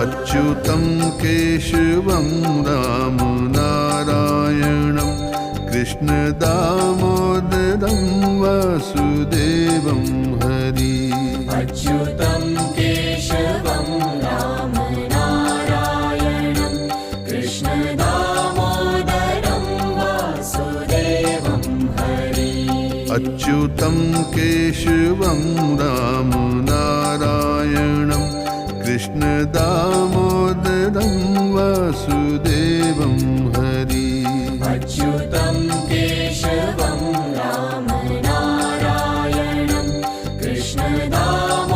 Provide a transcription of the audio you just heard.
अच्युतं केशवं रामनारायणं कृष्णदामोदरं वासुदेवं हरि अच्युतं केशवं रामनारायणं कृष्णदामोदरं वासुदेवं हरि अच्युतं केशवं रामनारायणं कृष्णदामोदरं वासुदेवं हरि अच्युतं केशवं रामनारायणं कृष्णदामोदरं